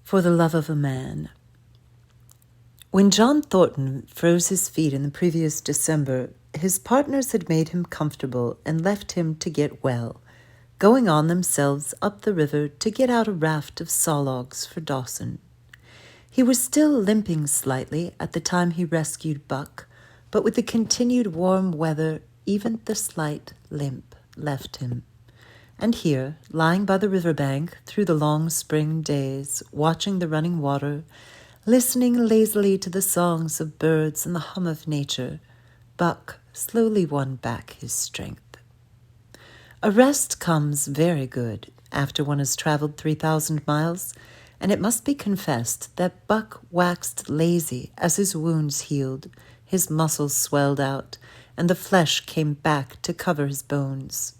For the Love of a Man. When John Thornton froze his feet in the previous December, his partners had made him comfortable and left him to get well, going on themselves up the river to get out a raft of saw logs for Dawson. He was still limping slightly at the time he rescued Buck, but with the continued warm weather, even the slight limp left him. And here, lying by the riverbank through the long spring days, watching the running water, listening lazily to the songs of birds and the hum of nature, Buck slowly won back his strength. A rest comes very good after one has traveled 3,000 miles, and it must be confessed that Buck waxed lazy as his wounds healed, his muscles swelled out, and the flesh came back to cover his bones.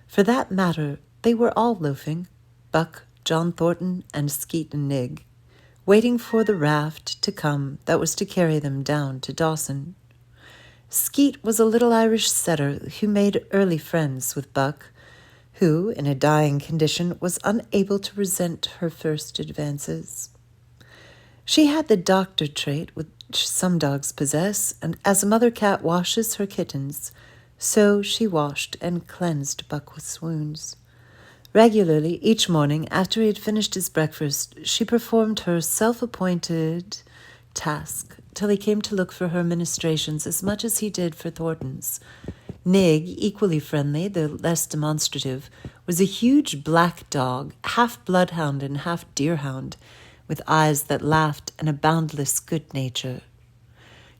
For that matter, they were all loafing, Buck, John Thornton, and Skeet and Nig, waiting for the raft to come that was to carry them down to Dawson. Skeet was a little Irish setter who made early friends with Buck, who, in a dying condition, was unable to resent her first advances. She had the doctor trait which some dogs possess, and as a mother cat washes her kittens, so she washed and cleansed Buck with swoons. Regularly, each morning, after he had finished his breakfast, she performed her self-appointed task till he came to look for her ministrations as much as he did for Thornton's. Nig, equally friendly, though less demonstrative, was a huge black dog, half bloodhound and half deerhound, with eyes that laughed and a boundless good nature.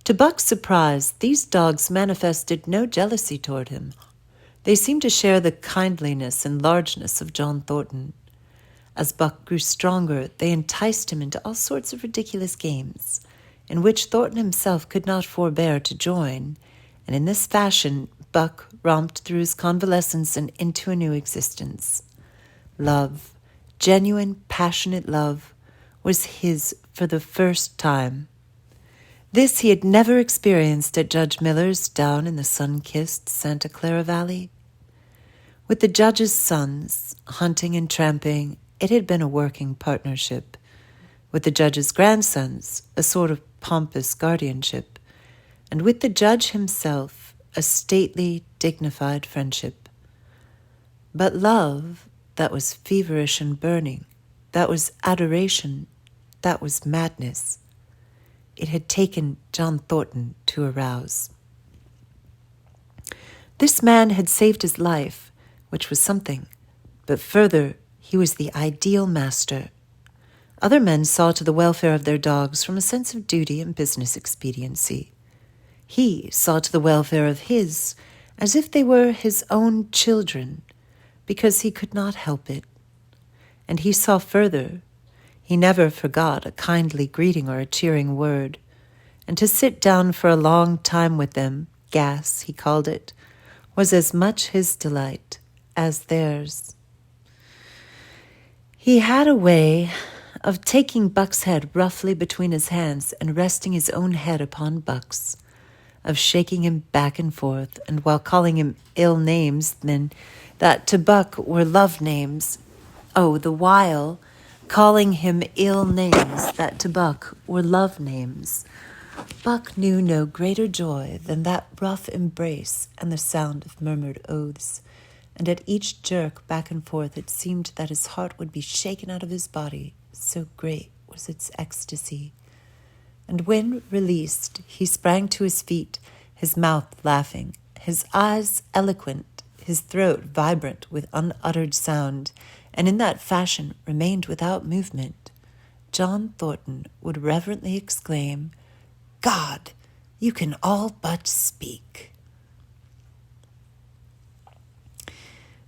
To Buck's surprise, these dogs manifested no jealousy toward him. They seemed to share the kindliness and largeness of John Thornton. As Buck grew stronger, they enticed him into all sorts of ridiculous games, in which Thornton himself could not forbear to join, and in this fashion Buck romped through his convalescence and into a new existence. Love, genuine, passionate love, was his for the first time. This he had never experienced at Judge Miller's down in the sun-kissed Santa Clara Valley. With the judge's sons, hunting and tramping, it had been a working partnership. With the judge's grandsons, a sort of pompous guardianship. And with the judge himself, a stately, dignified friendship. But love, that was feverish and burning, that was adoration, that was madness. It had taken John Thornton to arouse. This man had saved his life, which was something, but further, he was the ideal master. Other men saw to the welfare of their dogs from a sense of duty and business expediency. He saw to the welfare of his as if they were his own children, because he could not help it. And he saw further. He never forgot a kindly greeting or a cheering word, and to sit down for a long time with them, gas, he called it, was as much his delight as theirs. He had a way of taking Buck's head roughly between his hands and resting his own head upon Buck's, of shaking him back and forth, and while calling him ill names then that to Buck were love names, the while calling him ill names that to Buck were love names. Buck knew no greater joy than that rough embrace and the sound of murmured oaths, and at each jerk back and forth it seemed that his heart would be shaken out of his body, so great was its ecstasy. And when released, he sprang to his feet, his mouth laughing, his eyes eloquent, his throat vibrant with unuttered sound, and in that fashion remained without movement. John Thornton would reverently exclaim, "God, you can all but speak."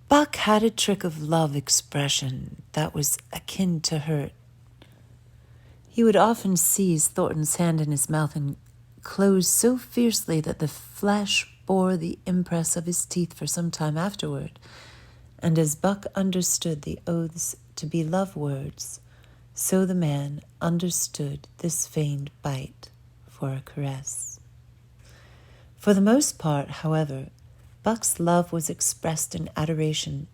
Buck had a trick of love expression that was akin to hurt. He would often seize Thornton's hand in his mouth and close so fiercely that the flesh bore the impress of his teeth for some time afterward. And as Buck understood the oaths to be love words, so the man understood this feigned bite for a caress. For the most part, however, Buck's love was expressed in adoration.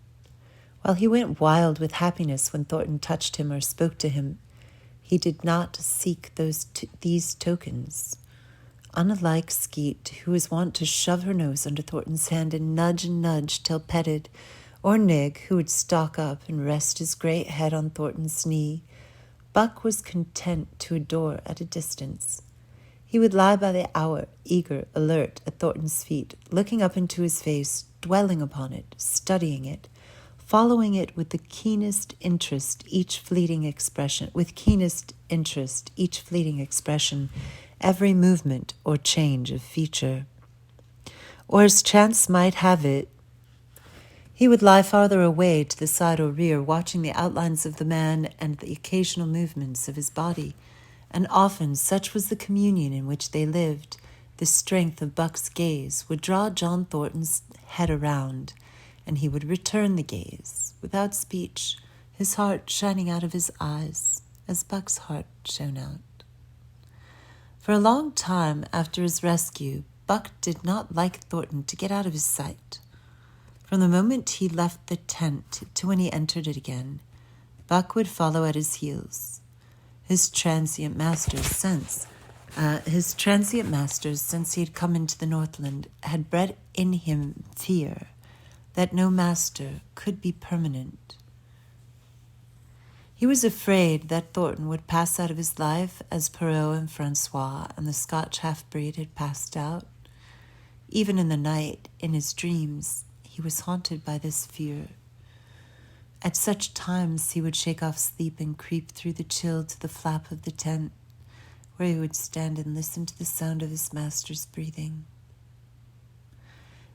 While he went wild with happiness when Thornton touched him or spoke to him, He did not seek these tokens. Unlike Skeet, who was wont to shove her nose under Thornton's hand and nudge till petted, or Nig, who would stalk up and rest his great head on Thornton's knee, Buck was content to adore at a distance. He would lie by the hour, eager, alert, at Thornton's feet, looking up into his face, dwelling upon it, studying it, following it with keenest interest each fleeting expression, every movement or change of feature. Or as chance might have it, he would lie farther away to the side or rear, watching the outlines of the man and the occasional movements of his body. And often, such was the communion in which they lived, the strength of Buck's gaze would draw John Thornton's head around, and he would return the gaze, without speech, his heart shining out of his eyes, as Buck's heart shone out. For a long time after his rescue, Buck did not like Thornton to get out of his sight. From the moment he left the tent to when he entered it again, Buck would follow at his heels. His transient masters, since he had come into the Northland, had bred in him fear that no master could be permanent. He was afraid that Thornton would pass out of his life as Perrault and Francois and the Scotch half-breed had passed out. Even in the night, in his dreams, he was haunted by this fear. At such times he would shake off sleep and creep through the chill to the flap of the tent, where he would stand and listen to the sound of his master's breathing.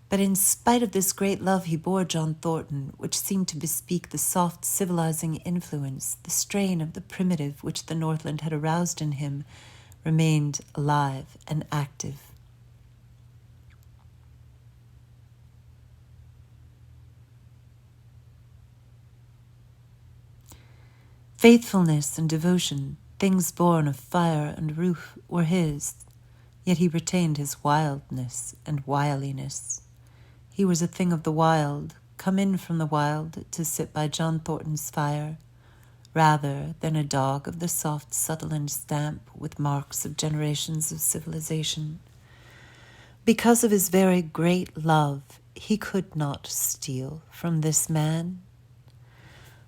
But in spite of this great love he bore John Thornton, which seemed to bespeak the soft, civilizing influence, the strain of the primitive which the Northland had aroused in him remained alive and active. Faithfulness and devotion, things born of fire and roof, were his, yet he retained his wildness and wiliness. He was a thing of the wild, come in from the wild to sit by John Thornton's fire, rather than a dog of the soft Sutherland stamp with marks of generations of civilization. Because of his very great love, he could not steal from this man.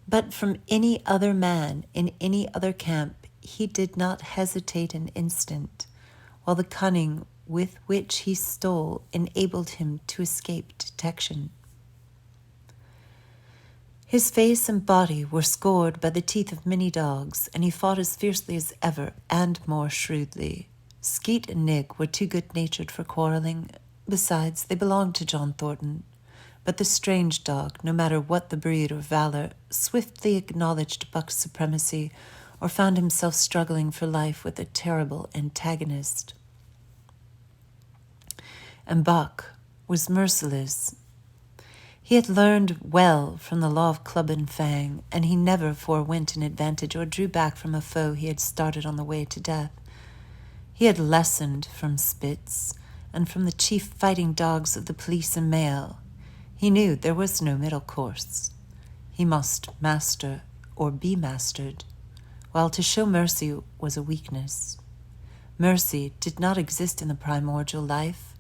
But from any other man in any other camp, he did not hesitate an instant, while the cunning with which he stole enabled him to escape detection. His face and body were scored by the teeth of many dogs, and he fought as fiercely as ever, and more shrewdly. Skeet and Nig were too good-natured for quarreling. Besides, they belonged to John Thornton. But the strange dog, no matter what the breed or valor, swiftly acknowledged Buck's supremacy, or found himself struggling for life with a terrible antagonist. And Buck was merciless. He had learned well from the law of club and fang, and he never forewent an advantage or drew back from a foe he had started on the way to death. He had lessoned from Spitz and from the chief fighting dogs of the police and mail. He knew there was no middle course. He must master or be mastered, while to show mercy was a weakness. Mercy did not exist in the primordial life.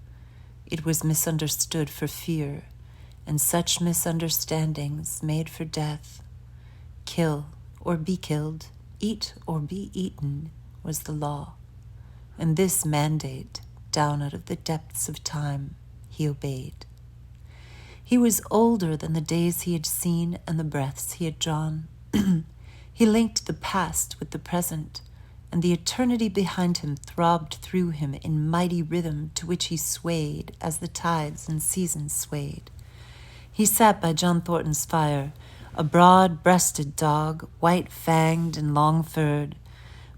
It was misunderstood for fear, and such misunderstandings made for death. Kill or be killed, eat or be eaten was the law, and this mandate, down out of the depths of time, he obeyed. He was older than the days he had seen and the breaths he had drawn. He linked the past with the present, and the eternity behind him throbbed through him in mighty rhythm to which he swayed as the tides and seasons swayed. He sat by John Thornton's fire, a broad-breasted dog, white-fanged and long-furred,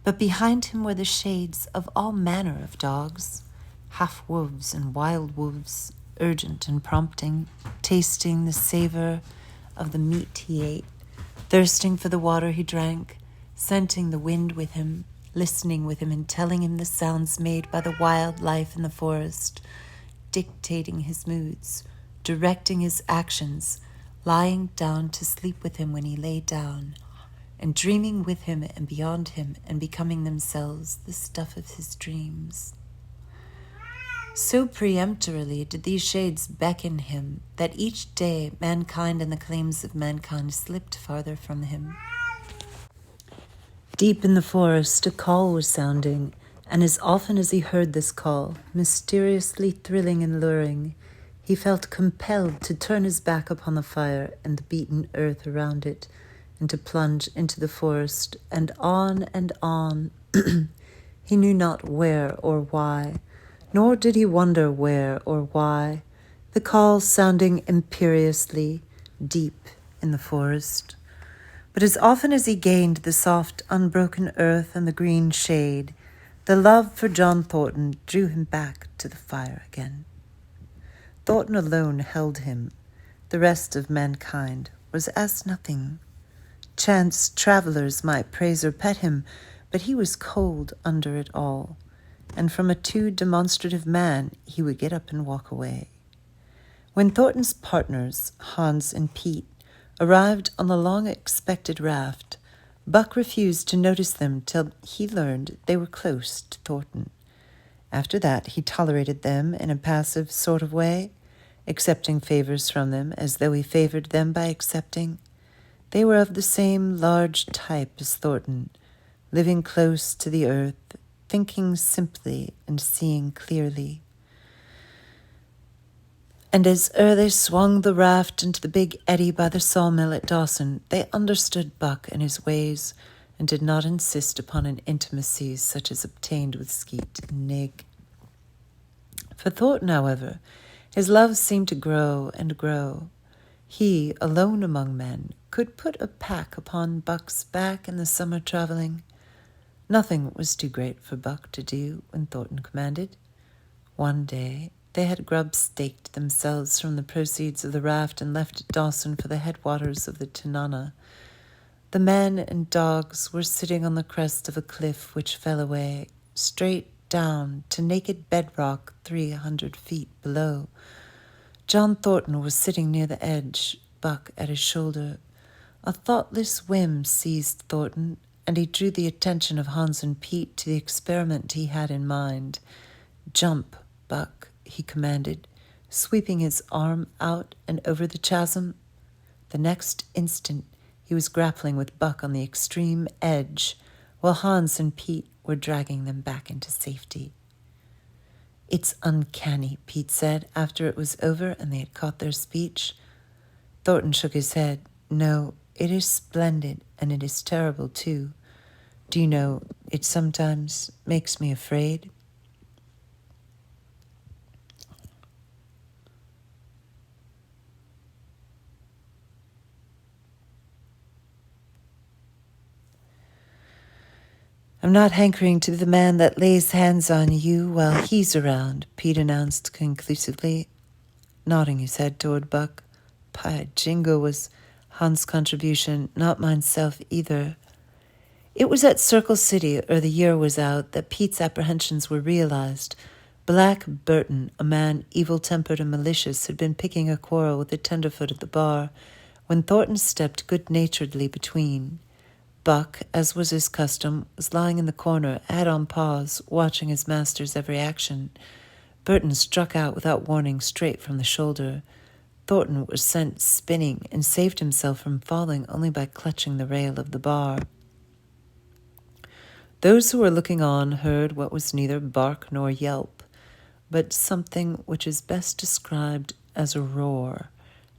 but behind him were the shades of all manner of dogs, half-wolves and wild wolves, urgent and prompting, tasting the savor of the meat he ate, thirsting for the water he drank, scenting the wind with him, listening with him and telling him the sounds made by the wild life in the forest, dictating his moods, directing his actions, lying down to sleep with him when he lay down, and dreaming with him and beyond him, and becoming themselves the stuff of his dreams. So peremptorily did these shades beckon him that each day mankind and the claims of mankind slipped farther from him. Deep in the forest a call was sounding, and as often as he heard this call, mysteriously thrilling and luring, he felt compelled to turn his back upon the fire and the beaten earth around it, and to plunge into the forest, and on and on. He knew not where or why, nor did he wonder where or why, the call sounding imperiously deep in the forest. But as often as he gained the soft, unbroken earth and the green shade, the love for John Thornton drew him back to the fire again. Thornton alone held him. The rest of mankind was as nothing. Chance travelers might praise or pet him, but he was cold under it all, and from a too demonstrative man he would get up and walk away. When Thornton's partners, Hans and Pete, arrived on the long-expected raft, Buck refused to notice them till he learned they were close to Thornton. After that he tolerated them in a passive sort of way, accepting favors from them as though he favored them by accepting. They were of the same large type as Thornton, living close to the earth, thinking simply and seeing clearly. And as they swung the raft into the big eddy by the sawmill at Dawson, they understood Buck and his ways, and did not insist upon an intimacy such as obtained with Skeet and Nig. For Thornton, however, his love seemed to grow and grow. He, alone among men, could put a pack upon Buck's back in the summer traveling. Nothing was too great for Buck to do when Thornton commanded. One day they had grub-staked themselves from the proceeds of the raft and left Dawson for the headwaters of the Tanana. The men and dogs were sitting on the crest of a cliff which fell away, straight down to naked bedrock 300 feet below. John Thornton was sitting near the edge, Buck at his shoulder. A thoughtless whim seized Thornton, and he drew the attention of Hans and Pete to the experiment he had in mind. "Jump, Buck," he commanded, sweeping his arm out and over the chasm. The next instant he was grappling with Buck on the extreme edge, while Hans and Pete were dragging them back into safety. "It's uncanny," Pete said after it was over and they had caught their speech. Thornton shook his head. "No, it is splendid, and it is terrible, too. Do you know, it sometimes makes me afraid." "I'm not hankering to be the man that lays hands on you while he's around," Pete announced conclusively, nodding his head toward Buck. "By jingo," was Hans' contribution, "not mineself either." It was at Circle City, the year was out, that Pete's apprehensions were realized. Black Burton, a man evil-tempered and malicious, had been picking a quarrel with the tenderfoot at the bar, when Thornton stepped good-naturedly between. Buck, as was his custom, was lying in the corner, head on paws, watching his master's every action. Burton struck out without warning straight from the shoulder. Thornton was sent spinning and saved himself from falling only by clutching the rail of the bar. Those who were looking on heard what was neither bark nor yelp, but something which is best described as a roar,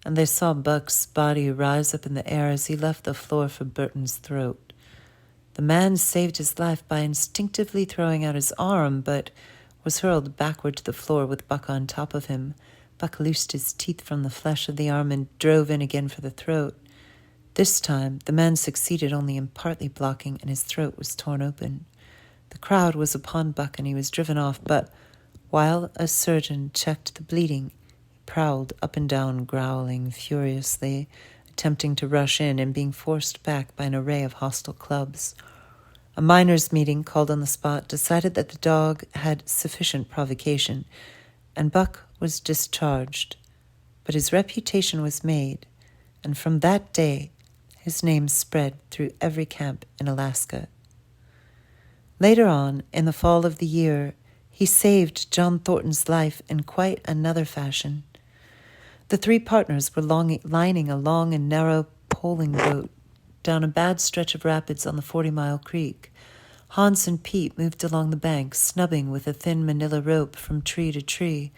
and they saw Buck's body rise up in the air as he left the floor for Burton's throat. The man saved his life by instinctively throwing out his arm, but was hurled backward to the floor with Buck on top of him. Buck loosed his teeth from the flesh of the arm and drove in again for the throat. This time, the man succeeded only in partly blocking, and his throat was torn open. The crowd was upon Buck, and he was driven off, but while a surgeon checked the bleeding, prowled up and down, growling furiously, attempting to rush in and being forced back by an array of hostile clubs. A miners' meeting called on the spot decided that the dog had sufficient provocation, and Buck was discharged. But his reputation was made, and from that day His name spread through every camp in Alaska. Later on, in the fall of the year, he saved John Thornton's life in quite another fashion. The three partners were lining a long and narrow poling boat down a bad stretch of rapids on the 40-mile creek. Hans and Pete moved along the bank, snubbing with a thin manila rope from tree to tree,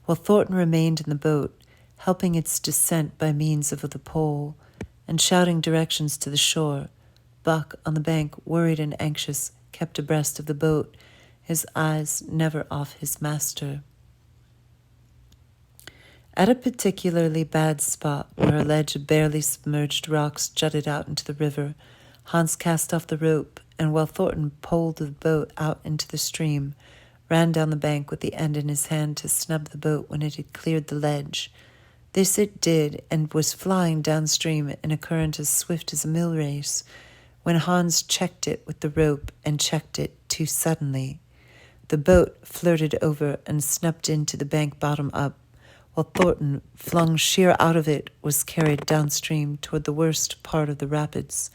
while Thornton remained in the boat, helping its descent by means of the pole, and shouting directions to the shore. Buck, on the bank, worried and anxious, kept abreast of the boat, his eyes never off his master. At a particularly bad spot where a ledge of barely submerged rocks jutted out into the river, Hans cast off the rope, and while Thornton poled the boat out into the stream, ran down the bank with the end in his hand to snub the boat when it had cleared the ledge. This it did, and was flying downstream in a current as swift as a mill race, when Hans checked it with the rope and checked it too suddenly. The boat flirted over and snubbed into the bank bottom up, while Thornton, flung sheer out of it, was carried downstream toward the worst part of the rapids,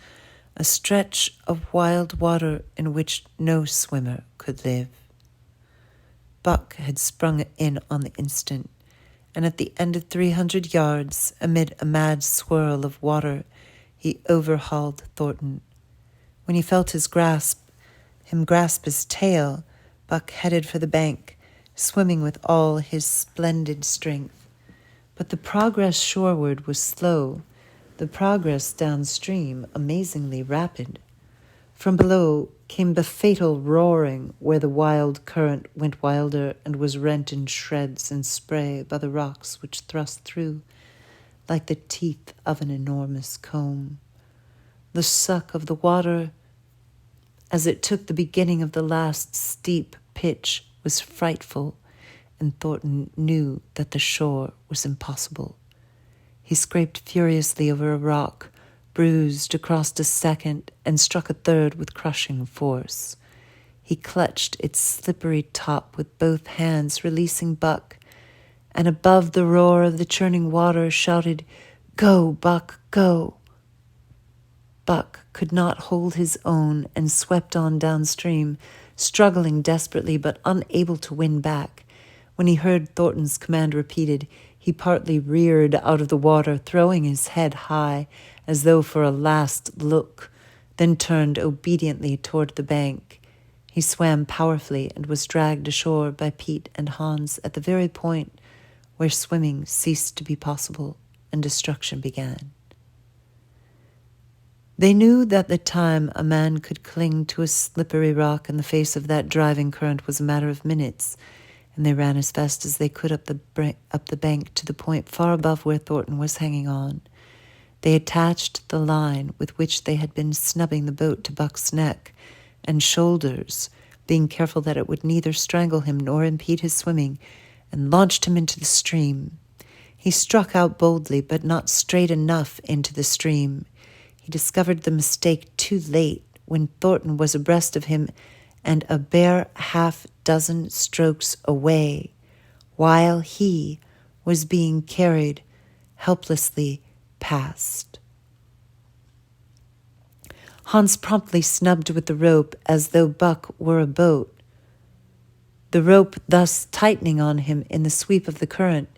a stretch of wild water in which no swimmer could live. Buck had sprung in on the instant, and at the end of 300 yards, amid a mad swirl of water, he overhauled Thornton. When he felt him grasp his tail, Buck headed for the bank, swimming with all his splendid strength. But the progress shoreward was slow, the progress downstream amazingly rapid. From below came the fatal roaring where the wild current went wilder and was rent in shreds and spray by the rocks which thrust through like the teeth of an enormous comb. The suck of the water as it took the beginning of the last steep pitch was frightful, and Thornton knew that the shore was impossible. He scraped furiously over a rock, bruised across a second, and struck a third with crushing force. He clutched its slippery top with both hands, releasing Buck, and above the roar of the churning water shouted, "Go, Buck, go!" Buck could not hold his own and swept on downstream, struggling desperately but unable to win back. When he heard Thornton's command repeated, he partly reared out of the water, throwing his head high as though for a last look, then turned obediently toward the bank. He swam powerfully and was dragged ashore by Pete and Hans at the very point where swimming ceased to be possible and destruction began. They knew that the time a man could cling to a slippery rock in the face of that driving current was a matter of minutes, and they ran as fast as they could up the bank to the point far above where Thornton was hanging on. They attached the line with which they had been snubbing the boat to Buck's neck and shoulders, being careful that it would neither strangle him nor impede his swimming, and launched him into the stream. He struck out boldly, but not straight enough into the stream. He discovered the mistake too late when Thornton was abreast of him and a bare half-dozen strokes away, while he was being carried helplessly past. Hans promptly snubbed with the rope as though Buck were a boat, the rope thus tightening on him in the sweep of the current.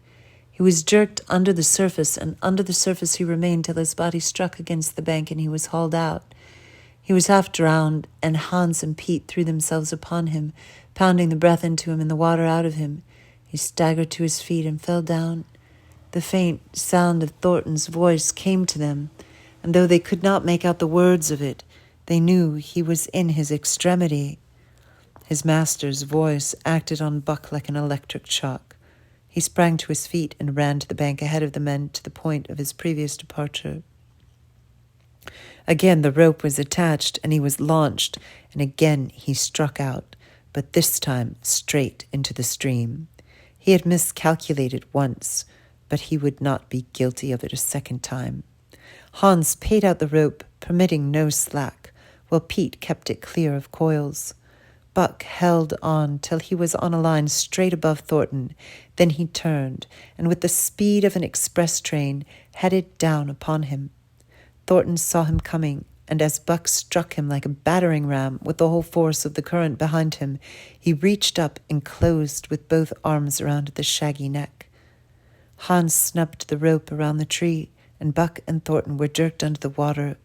He was jerked under the surface, and under the surface he remained till his body struck against the bank and he was hauled out. He was half drowned, and Hans and Pete threw themselves upon him, pounding the breath into him and the water out of him. He staggered to his feet and fell down. The faint sound of Thornton's voice came to them, and though they could not make out the words of it, they knew he was in his extremity. His master's voice acted on Buck like an electric shock. He sprang to his feet and ran to the bank ahead of the men to the point of his previous departure. Again the rope was attached and he was launched, and again he struck out, but this time straight into the stream. He had miscalculated once, but he would not be guilty of it a second time. Hans paid out the rope, permitting no slack, while Pete kept it clear of coils. Buck held on till he was on a line straight above Thornton. Then he turned, and with the speed of an express train, headed down upon him. Thornton saw him coming, and as Buck struck him like a battering ram with the whole force of the current behind him, he reached up and closed with both arms around the shaggy neck. Hans snapped the rope around the tree, and Buck and Thornton were jerked under the water,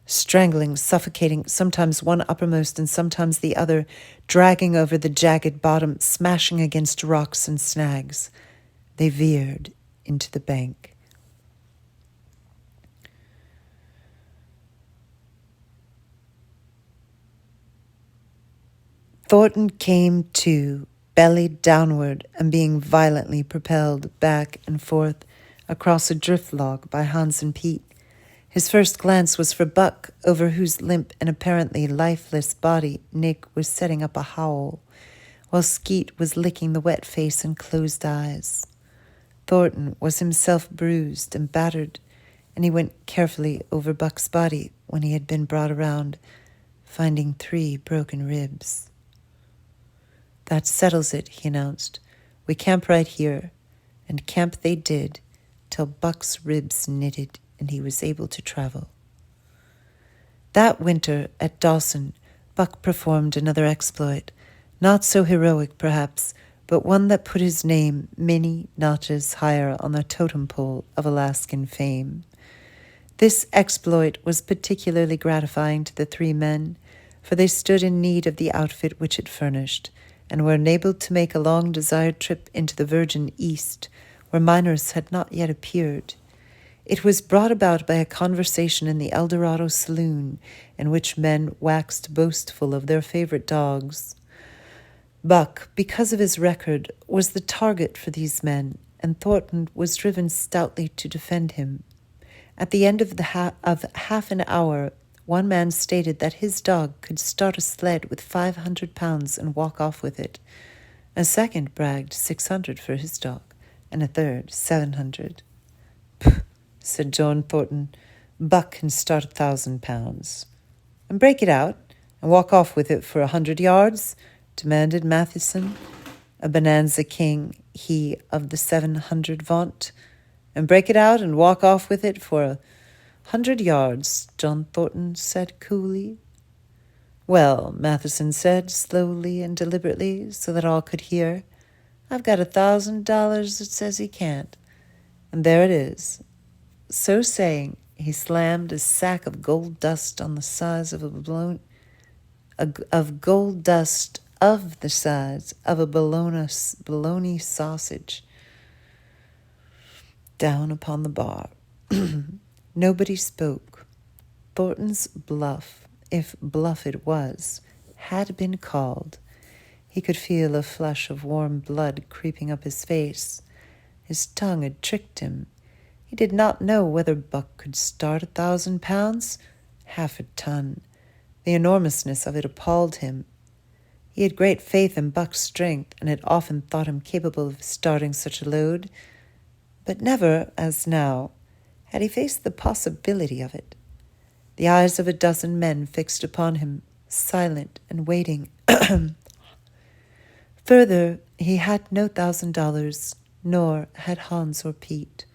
strangling, suffocating, sometimes one uppermost and sometimes the other, dragging over the jagged bottom, smashing against rocks and snags. They veered into the bank. Thornton came to, belly downward and being violently propelled back and forth across a drift log by Hans and Pete. His first glance was for Buck, over whose limp and apparently lifeless body Nick was setting up a howl, while Skeet was licking the wet face and closed eyes. Thornton was himself bruised and battered, and he went carefully over Buck's body when he had been brought around, finding 3 broken ribs. "That settles it," he announced. "We camp right here." And camp they did, till Buck's ribs knitted and he was able to travel. That winter at Dawson, Buck performed another exploit, not so heroic perhaps, but one that put his name many notches higher on the totem pole of Alaskan fame. This exploit was particularly gratifying to the 3 men, for they stood in need of the outfit which it furnished, and were enabled to make a long-desired trip into the Virgin East, where miners had not yet appeared. It was brought about by a conversation in the Eldorado saloon, in which men waxed boastful of their favorite dogs. Buck, because of his record, was the target for these men, and Thornton was driven stoutly to defend him. At the end of half an hour, one man stated that his dog could start a sled with 500 pounds and walk off with it. A second bragged 600 for his dog, and a third 700. "Pff," said John Thornton, "Buck can start 1,000 pounds. "And break it out and walk off with it for 100 yards?" demanded Matheson, a bonanza king, he of the 700 vaunt. "And break it out and walk off with it for 100 yards, John Thornton said coolly. "Well," Matheson said, slowly and deliberately, so that all could hear, "I've got $1,000 that says he can't. And there it is." So saying, he slammed a sack of gold dust on the size of bologna sausage down upon the bar. Nobody spoke. Thornton's bluff, if bluff it was, had been called. He could feel a flush of warm blood creeping up his face. His tongue had tricked him. He did not know whether Buck could start 1,000 pounds, 1/2 ton. The enormousness of it appalled him. He had great faith in Buck's strength, and had often thought him capable of starting such a load, but never, as now, had he faced the possibility of it. The eyes of a dozen men fixed upon him, silent and waiting. Further, he had no $1,000, nor had Hans or Pete.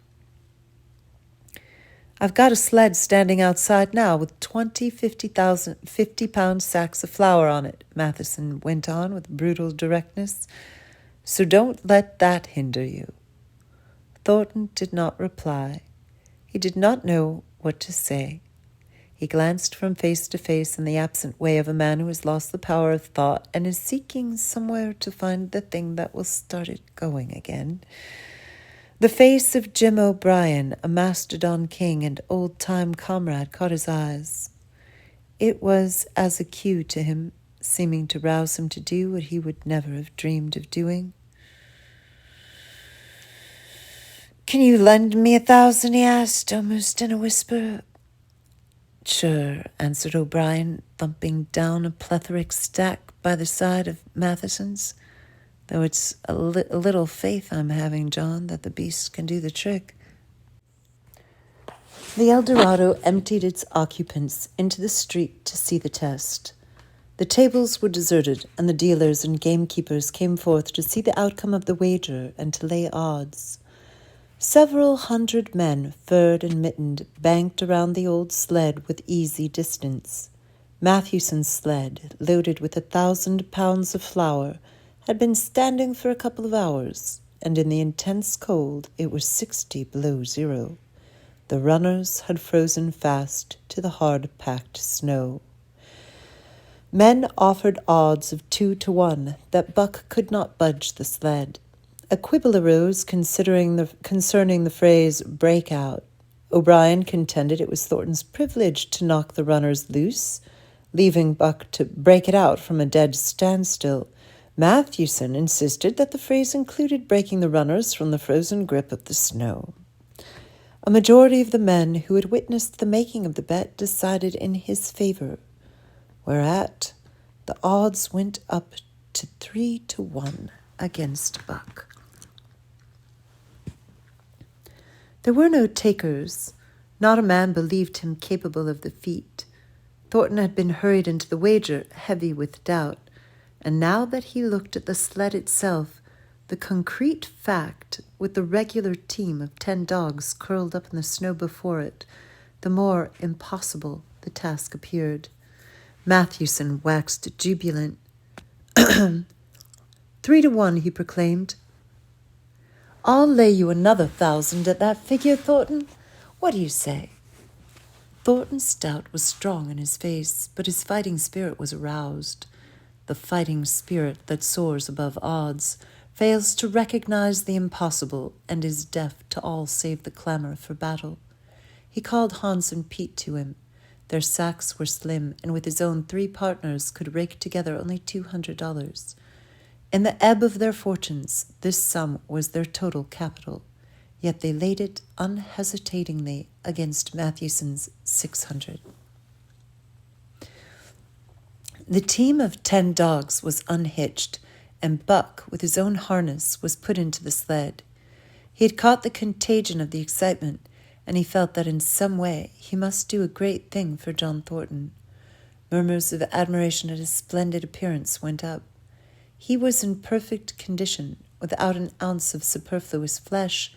"I've got a sled standing outside now with 50-pound sacks of flour on it," Matheson went on with brutal directness. "So don't let that hinder you." Thornton did not reply. He did not know what to say. He glanced from face to face in the absent way of a man who has lost the power of thought and is seeking somewhere to find the thing that will start it going again. The face of Jim O'Brien, a Mastodon king and old-time comrade, caught his eyes. It was as a cue to him, seeming to rouse him to do what he would never have dreamed of doing. "Can you lend me 1,000, he asked, almost in a whisper. "Sure," answered O'Brien, thumping down a plethoric stack by the side of Matheson's. "Though it's a little faith I'm having, John, that the beast can do the trick." The Eldorado emptied its occupants into the street to see the test. The tables were deserted, and the dealers and gamekeepers came forth to see the outcome of the wager and to lay odds. Several hundred men, furred and mittened, banked around the old sled with easy distance. Matthewson's sled, loaded with 1,000 pounds of flour, had been standing for a couple of hours, and in the intense cold it was 60 below zero. The runners had frozen fast to the hard-packed snow. Men offered odds of 2-1 that Buck could not budge the sled. A quibble arose concerning the phrase breakout. O'Brien contended it was Thornton's privilege to knock the runners loose, leaving Buck to break it out from a dead standstill. Matthewson insisted that the phrase included breaking the runners from the frozen grip of the snow. A majority of the men who had witnessed the making of the bet decided in his favor, whereat the odds went up to 3-1 against Buck. There were no takers. Not a man believed him capable of the feat. Thornton had been hurried into the wager, heavy with doubt, and now that he looked at the sled itself, the concrete fact, with the regular team of 10 dogs curled up in the snow before it, the more impossible the task appeared. Matthewson waxed jubilant. 3-1, he proclaimed. I'll lay you another 1,000 at that figure, Thornton. What do you say? Thornton's doubt was strong in his face, but his fighting spirit was aroused. The fighting spirit that soars above odds, fails to recognize the impossible, and is deaf to all save the clamor for battle. He called Hans and Pete to him. Their sacks were slim, and with his own 3 partners could rake together only $200. In the ebb of their fortunes, this sum was their total capital, yet they laid it unhesitatingly against Matthewson's 600. The team of 10 dogs was unhitched, and Buck, with his own harness, was put into the sled. He had caught the contagion of the excitement, and he felt that in some way he must do a great thing for John Thornton. Murmurs of admiration at his splendid appearance went up. He was in perfect condition, without an ounce of superfluous flesh,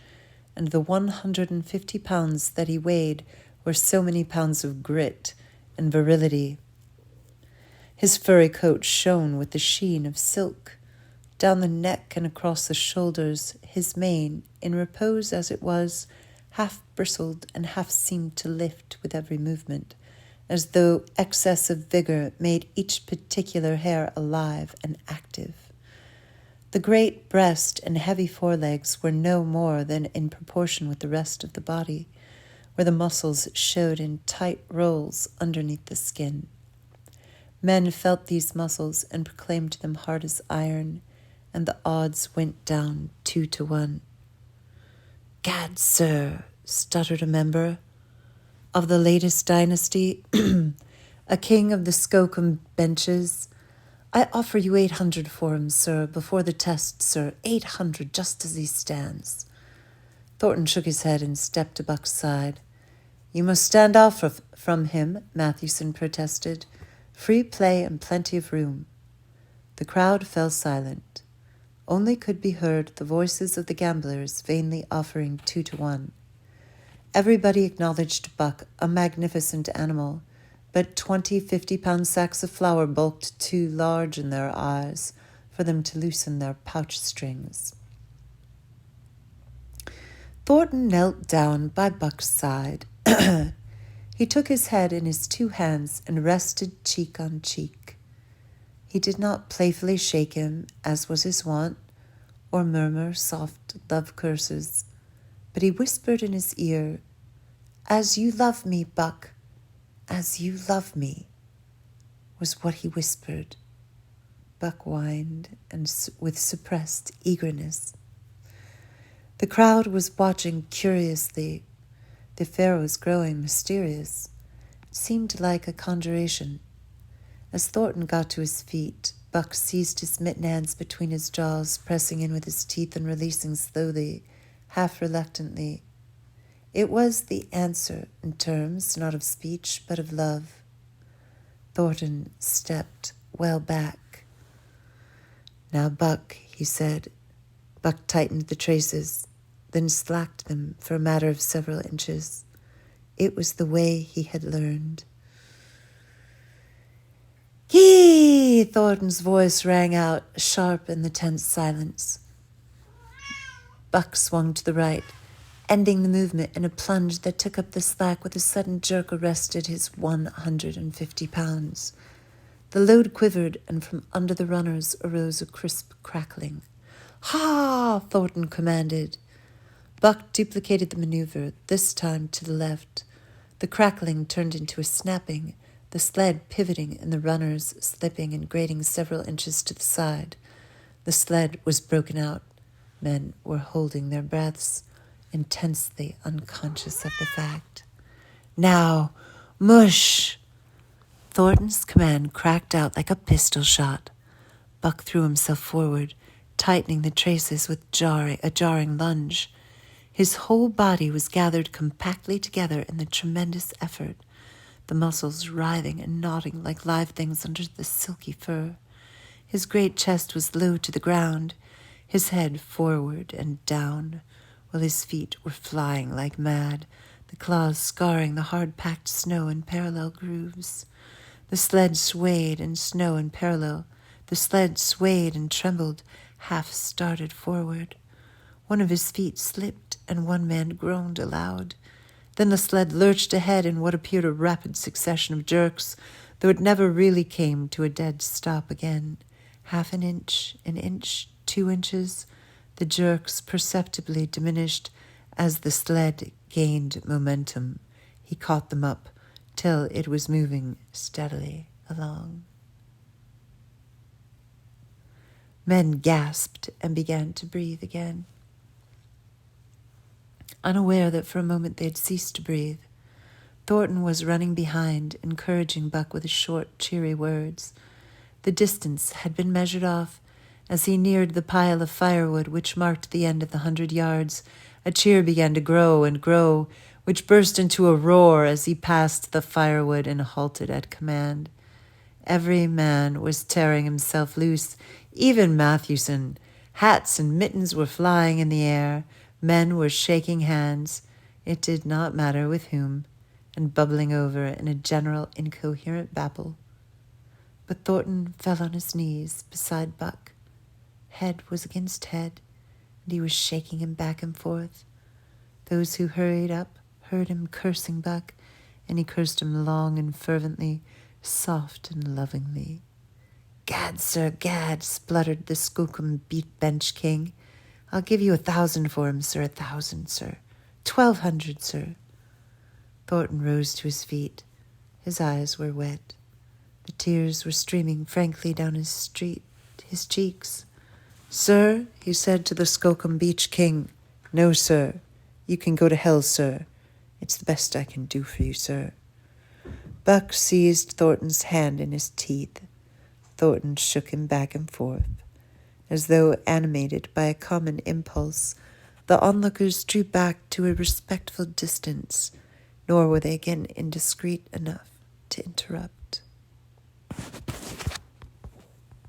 and the 150 pounds that he weighed were so many pounds of grit and virility. His furry coat shone with the sheen of silk. Down the neck and across the shoulders, his mane, in repose as it was, half bristled and half seemed to lift with every movement, as though excess of vigor made each particular hair alive and active. The great breast and heavy forelegs were no more than in proportion with the rest of the body, where the muscles showed in tight rolls underneath the skin. Men felt these muscles and proclaimed them hard as iron, and the odds went down 2-1. "Gad, sir," stuttered a member of the latest dynasty, a king of the Skookum benches, "I offer you 800 for him, sir, before the test, sir. 800, just as he stands." Thornton shook his head and stepped to Buck's side. "You must stand off from him," Matthewson protested. "Free play and plenty of room." The crowd fell silent. Only could be heard the voices of the gamblers vainly offering 2-1. Everybody acknowledged Buck a magnificent animal, but 20 50-pound sacks of flour bulked too large in their eyes for them to loosen their pouch strings. Thornton knelt down by Buck's side. He took his head in his 2 hands and rested cheek on cheek. He did not playfully shake him, as was his wont, or murmur soft love curses, but he whispered in his ear, "As you love me, Buck, as you love me," was what he whispered. Buck whined, and with suppressed eagerness. The crowd was watching curiously. The affair was growing mysterious. It seemed like a conjuration. As Thornton got to his feet, Buck seized his mittened hands between his jaws, pressing in with his teeth and releasing slowly, half reluctantly. It was the answer in terms not of speech but of love. Thornton stepped well back. "Now, Buck," he said. Buck tightened the traces. then slacked them for a matter of several inches. It was the way he had learned. "Yee!" Thornton's voice rang out, sharp in the tense silence. Buck swung to the right, ending the movement in a plunge that took up the slack with a sudden jerk arrested his 150 pounds. The load quivered, and from under the runners arose a crisp crackling. "Ha!" Thornton commanded. Buck duplicated the maneuver, this time to the left. The crackling turned into a snapping, the sled pivoting and the runners slipping and grating several inches to the side. The sled was broken out. Men were holding their breaths, intensely unconscious of the fact. "Now, mush!" Thornton's command cracked out like a pistol shot. Buck threw himself forward, tightening the traces with a jarring lunge. His whole body was gathered compactly together in the tremendous effort, the muscles writhing and knotting like live things under the silky fur. His great chest was low to the ground, his head forward and down, while his feet were flying like mad, the claws scarring the hard-packed snow in parallel grooves. The sled swayed and snow in parallel. The sled swayed and trembled, half started forward. One of his feet slipped, and one man groaned aloud. Then the sled lurched ahead in what appeared a rapid succession of jerks, though it never really came to a dead stop again. Half an inch, 2 inches, the jerks perceptibly diminished as the sled gained momentum. He caught them up till it was moving steadily along. Men gasped and began to breathe again. Unaware that for a moment they had ceased to breathe, Thornton was running behind, encouraging Buck with his short, cheery words. The distance had been measured off. As he neared the pile of firewood which marked the end of the 100 yards, a cheer began to grow and grow, which burst into a roar as he passed the firewood and halted at command. Every man was tearing himself loose, even Matthewson. Hats and mittens were flying in the air. Men were shaking hands, it did not matter with whom, and bubbling over in a general incoherent babble. But Thornton fell on his knees beside Buck. Head was against head, and he was shaking him back and forth. Those who hurried up heard him cursing Buck, and he cursed him long and fervently, soft and lovingly. "Gad, sir, gad," spluttered the Skookum bench king. "I'll give you 1,000 for him, sir, 1,000, sir. 1,200, sir." Thornton rose to his feet. His eyes were wet. The tears were streaming frankly down his cheeks. "Sir," he said to the Skookum Beach king. "No, sir. You can go to hell, sir. It's the best I can do for you, sir." Buck seized Thornton's hand in his teeth. Thornton shook him back and forth. As though animated by a common impulse, the onlookers drew back to a respectful distance, nor were they again indiscreet enough to interrupt.